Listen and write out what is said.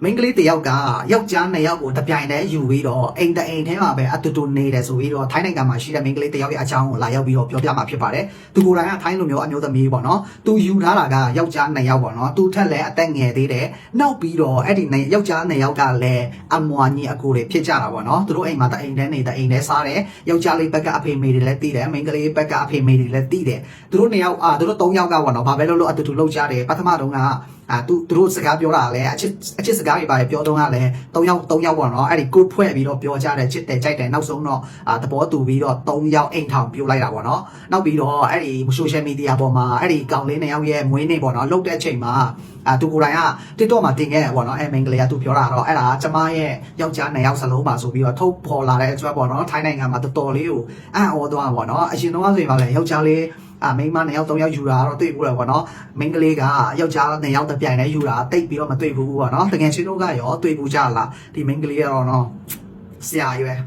မိန်းကလေးတယောက်ကယောက်ျား2ယောက်ကိုတပြိုင်တည်းယူပြီးတော့အိမ်တအိမ်ထဲမှာပဲအတူတူနေတယ်ဆိုပြီးတော့ထိုင်းနိုင်ငံမှာရှိတဲ့မိန်းကလေးတယောက်ရဲ့အကြောင်းကိုလာရောက်ပြီးတော့ပြောပြမှာဖြစ်ပါတယ်။သူကိုယ်တိုင်ကထိုင်းလူမျိုးအမျိုးသမီးပေါ့နော်။သူယူထားတာကယောက်ျား2ယောက်ပေါ့နော်။သူထက်လည်းအသက်ငယ်သေးတယ်။နောက်ပြီးတော့အဲ့ဒီယောက်ျား2ယောက်ကလည်းအမွာညီအကိုတွေဖြစ်ကြတာပေါ့နော်။သူတို့အိမ်မှာတအိမ်တည်းနေတအိမ်တည်းစားတယ်။ယောက်ျားလေးဘက်ကအဖေမေတွေလည်းတည်တယ်။မိန်းကလေးဘက်ကအဖေမေတွေလည်းတည်တယ်။သူတို့2ယောက်သူတို့3ယောက်ကပေါ့နော်။ဘာပဲလို့အတူတူလုပ်ကြတယ်။ပထမတုန်းကသူတို့စကားပြောတာလည်းအချစ်စကားတွေပါပြောတော့ကလည်း3ယောက်ပေါ့နော်အဲ့ဒီကိုဖွဲ့ပြီးတော့ပြောကြတယ်ချစ်တယ်ကြိုက်တယ်နောက်ဆုံးတော့သဘောတူပြီးတော့3ယောက်အိမ်ထောင်ပြိုလိုက်တာပေါ့နော်နောက်ပြီးတော့အဲ့ဒီ social media ပေါ်မှာအဲ့ဒီကောင်လေး2ယောက်ရဲ့မွေးနေ့ပေါ့နော်လှုပ်တဲ့အချိန်မှာသူကိုယ်တိုင်က TikTok မှာတင်ခဲ့တယ်ပေါ့နော်အဲ့မိန်းကလေးကသူပြောတာတော့အဲ့ဒါကျမရဲ့ယောက်ျား2ယောက်စလုံးပါဆိုပြီးတော့ထုတ်ဖော်လာတဲ့အတွက်ပေါ့နော်ထိုင်းနိုင်ငံမှာတော်တော်လေးကိုအံ့ဩသွားပေါ့နော်အရင်တော့ဆိုရင်ပါလေယောက်ျားလေးမိန်းမ2ယောက်3ယောက်ယူတာတော့တွေ့ဘူးလေပေါ့နော်မိန်းကလေးကယောက်ျား2ယောက်တပြိုင်တည်းယူတာတိတ်ပြီးတော့မတွေ့ဘူးပေါ့နော်တကယ်ချင်းတို့ကရောတွေ့ဘူးကြလားဒီမိန်းကလေးကတော့နော်ဆရာရွယ်